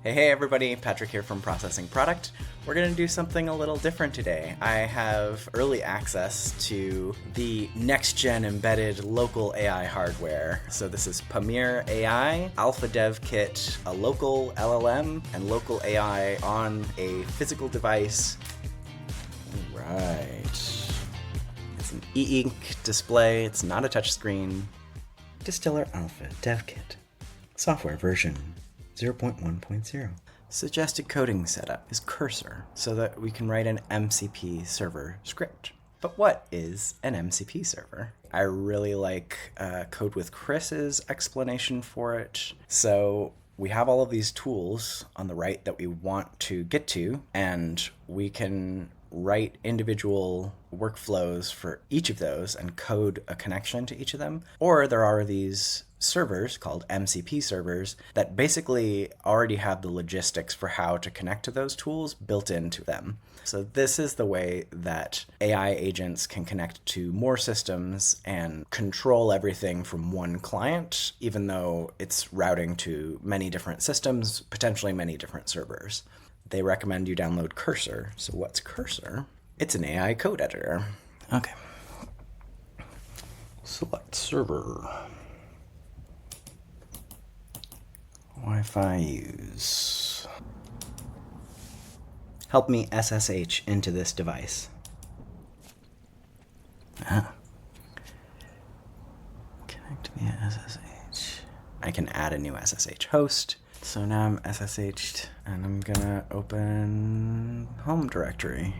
Hey everybody, Patrick here from Processing Product. We're going to do something a little different today. I have early access to the next-gen embedded local AI hardware. So this is Pamir AI, Alpha Dev Kit, a local LLM, and local AI on a physical device. Right. It's an e-ink display. It's not a touchscreen. Distiller Alpha Dev Kit. Software version 0.1.0. Suggested coding setup is cursor, so that we can write an MCP server script. But what is an MCP server? I really like Code with Chris's explanation for it. So we have all of these tools on the right that we want to get to, and we can write individual workflows for each of those and code a connection to each of them. Or there are these servers called MCP servers that basically already have the logistics for how to connect to those tools built into them. So this is the way that AI agents can connect to more systems and control everything from one client, even though it's routing to many different systems, potentially many different servers. They recommend you download Cursor. So what's Cursor? It's an AI code editor. Okay. Select server. Wi-Fi use. Help me SSH into this device. Connect via SSH. I can add a new SSH host. So now I'm SSH'd, and I'm gonna open home directory.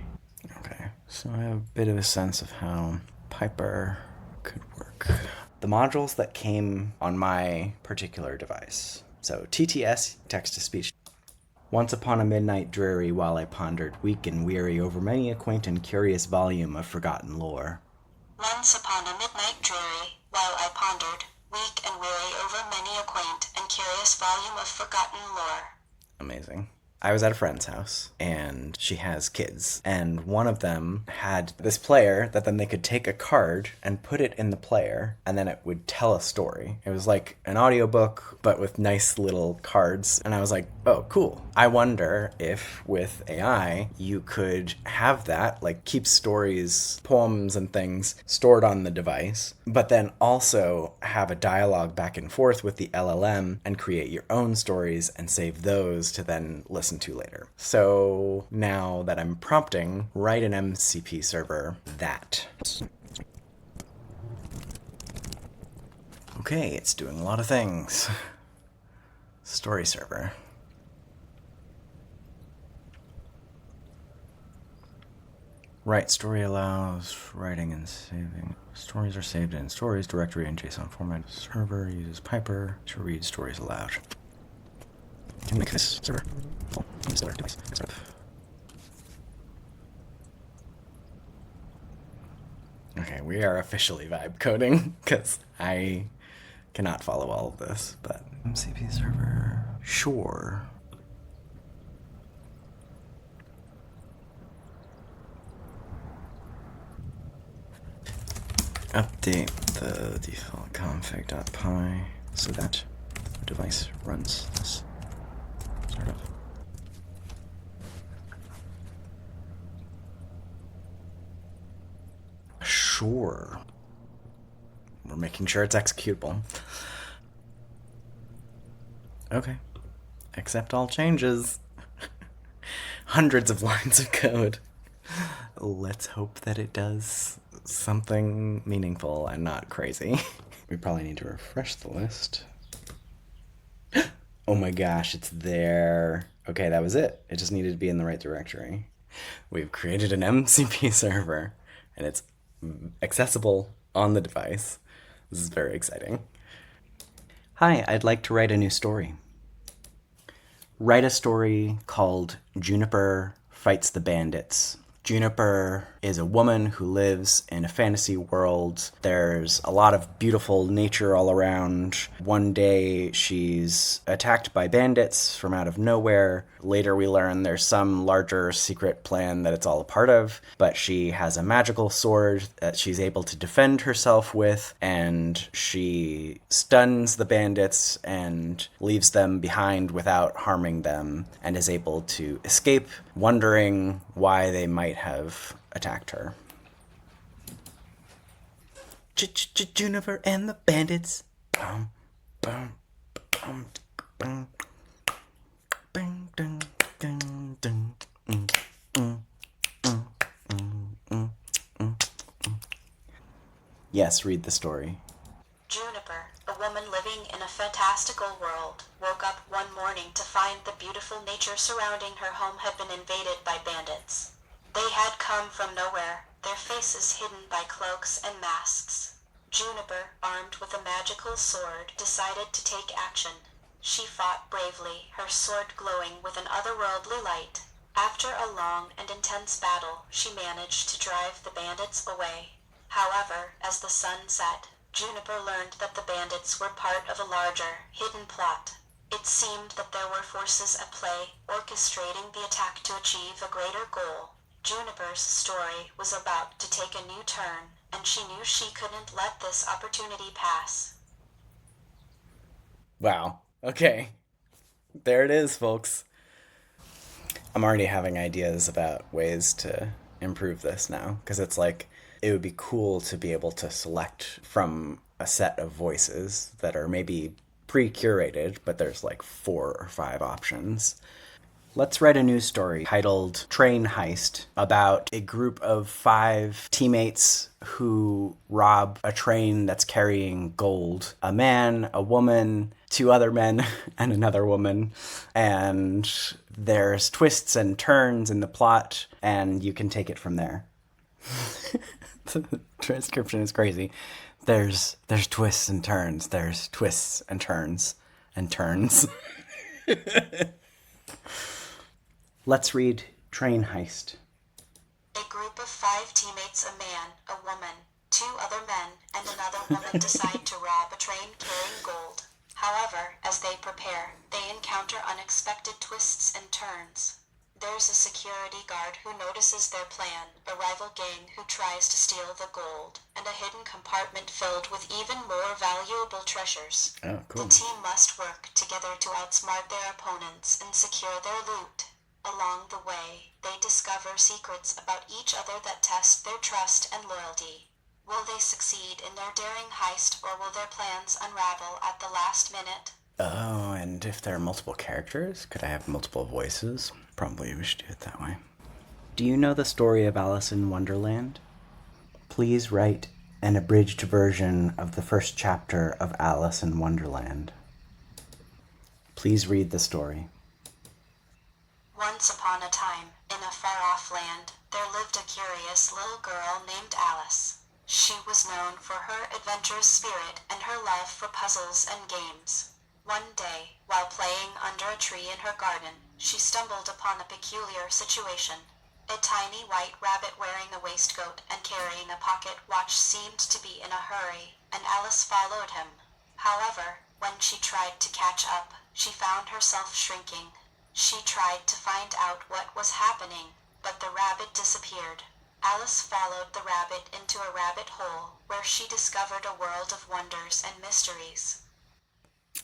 Okay, so I have a bit of a sense of how Piper could work. The modules that came on my particular device. So TTS, text-to-speech. Once upon a midnight dreary, while I pondered, weak and weary, over many a quaint and curious volume of forgotten lore. Once upon a midnight dreary, while I pondered, weak and weary, over many a quaint and curious volume of forgotten lore. Amazing. I was at a friend's house, and she has kids, and one of them had this player that then they could take a card and put it in the player, and then it would tell a story. It was like an audiobook, but with nice little cards, and I was like, oh, cool. I wonder if with AI, you could have that, like keep stories, poems, and things stored on the device, but then also have a dialogue back and forth with the LLM and create your own stories and save those to then listen to later. So now that I'm prompting, write an MCP server that. Okay, it's doing a lot of things. Story server. Write story allows writing and saving. Stories are saved in stories directory in JSON format. Server uses Piper to read stories aloud. Can make this server full Distiller device. Okay, we are officially vibe coding because I cannot follow all of this, but MCP server, sure. Update the default config.py so that the device runs this. Sort of. Sure. We're making sure it's executable. Okay. Accept all changes. Hundreds of lines of code. Let's hope that it does something meaningful and not crazy. We probably need to refresh the list. Oh my gosh, it's there. Okay, that was it. It just needed to be in the right directory. We've created an MCP server, and it's accessible on the device. This is very exciting. Hi, I'd like to write a new story. Write a story called Juniper Fights the Bandits. Juniper is a woman who lives in a fantasy world. There's a lot of beautiful nature all around. One day she's attacked by bandits from out of nowhere. Later we learn there's some larger secret plan that it's all a part of, but she has a magical sword that she's able to defend herself with, and she stuns the bandits and leaves them behind without harming them, and is able to escape, wondering why they might have attacked her. Juniper and the Bandits. Bum, bum, bum, bum, bum, dun, dun, dun, Yes, read the story. Juniper, a woman living in a fantastical world, woke up one morning to find the beautiful nature surrounding her home had been invaded by bandits. They had come from nowhere, their faces hidden by cloaks and masks. Juniper, armed with a magical sword, decided to take action. She fought bravely, her sword glowing with an otherworldly light. After a long and intense battle, she managed to drive the bandits away. However, as the sun set, Juniper learned that the bandits were part of a larger, hidden plot. It seemed that there were forces at play, orchestrating the attack to achieve a greater goal. Juniper's story was about to take a new turn, and she knew she couldn't let this opportunity pass. Wow. Okay. There it is, folks. I'm already having ideas about ways to improve this now, because it's like, it would be cool to be able to select from a set of voices that are maybe pre-curated, but there's like 4 or 5 options. Let's write a news story titled Train Heist about a group of 5 teammates who rob a train that's carrying gold. A man, a woman, 2 other men, and another woman. And there's twists and turns in the plot, and you can take it from there. The transcription is crazy. There's twists and turns. There's twists and turns and turns. Let's read Train Heist. A group of 5 teammates, a man, a woman, 2 other men, and another woman decide to rob a train carrying gold. However, as they prepare, they encounter unexpected twists and turns. There's a security guard who notices their plan, a rival gang who tries to steal the gold, and a hidden compartment filled with even more valuable treasures. Oh, cool. The team must work together to outsmart their opponents and secure their loot. Along the way, they discover secrets about each other that test their trust and loyalty. Will they succeed in their daring heist, or will their plans unravel at the last minute? Oh, and if there are multiple characters, could I have multiple voices? Probably we should do it that way. Do you know the story of Alice in Wonderland? Please write an abridged version of the first chapter of Alice in Wonderland. Please read the story. Once upon a time, in a far-off land, there lived a curious little girl named Alice. She was known for her adventurous spirit and her love for puzzles and games. One day, while playing under a tree in her garden, she stumbled upon a peculiar situation. A tiny white rabbit wearing a waistcoat and carrying a pocket watch seemed to be in a hurry, and Alice followed him. However, when she tried to catch up, she found herself shrinking. She tried to find out what was happening, but the rabbit disappeared. Alice followed the rabbit into a rabbit hole, where she discovered a world of wonders and mysteries.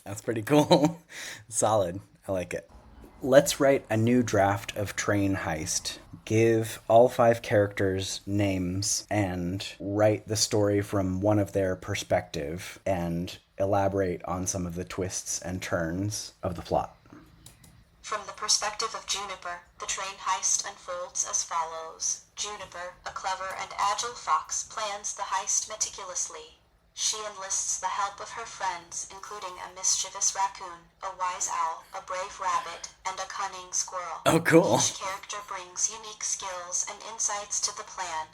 That's pretty cool. Solid. I like it. Let's write a new draft of Train Heist. Give all 5 characters names and write the story from one of their perspective and elaborate on some of the twists and turns of the plot. From the perspective of Juniper, the train heist unfolds as follows. Juniper, a clever and agile fox, plans the heist meticulously. She enlists the help of her friends, including a mischievous raccoon, a wise owl, a brave rabbit, and a cunning squirrel. Oh, cool. Each character brings unique skills and insights to the plan.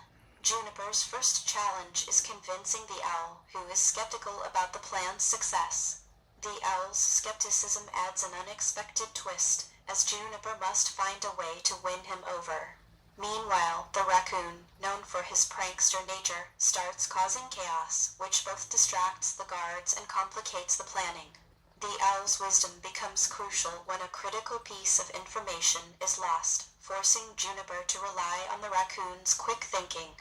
Juniper's first challenge is convincing the owl, who is skeptical about the plan's success. The owl's skepticism adds an unexpected twist, as Juniper must find a way to win him over. Meanwhile, the raccoon, known for his prankster nature, starts causing chaos, which both distracts the guards and complicates the planning. The owl's wisdom becomes crucial when a critical piece of information is lost, forcing Juniper to rely on the raccoon's quick thinking.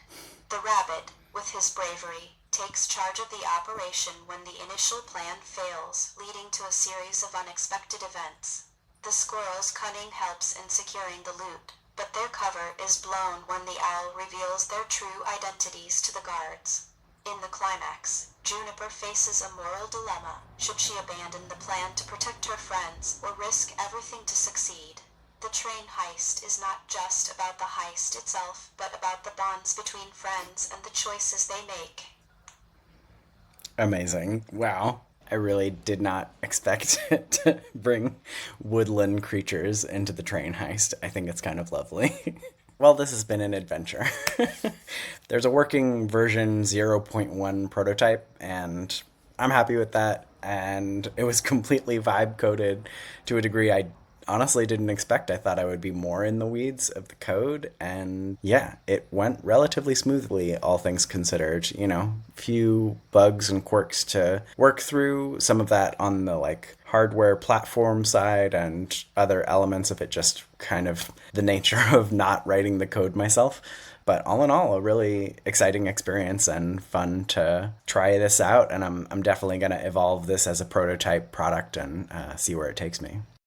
The rabbit, with his bravery, takes charge of the operation when the initial plan fails, leading to a series of unexpected events. The squirrel's cunning helps in securing the loot, but their cover is blown when the owl reveals their true identities to the guards. In the climax, Juniper faces a moral dilemma. Should she abandon the plan to protect her friends or risk everything to succeed? The train heist is not just about the heist itself, but about the bonds between friends and the choices they make. Amazing. Wow. I really did not expect it to bring woodland creatures into the train heist. I think it's kind of lovely. Well, this has been an adventure. There's a working version 0.1 prototype, and I'm happy with that. And it was completely vibe coded to a degree I honestly didn't expect. I thought I would be more in the weeds of the code. And yeah, it went relatively smoothly, all things considered. You know, few bugs and quirks to work through. Some of that on the hardware platform side, and other elements of it just kind of the nature of not writing the code myself. But all in all, a really exciting experience and fun to try this out. And I'm definitely going to evolve this as a prototype product and see where it takes me.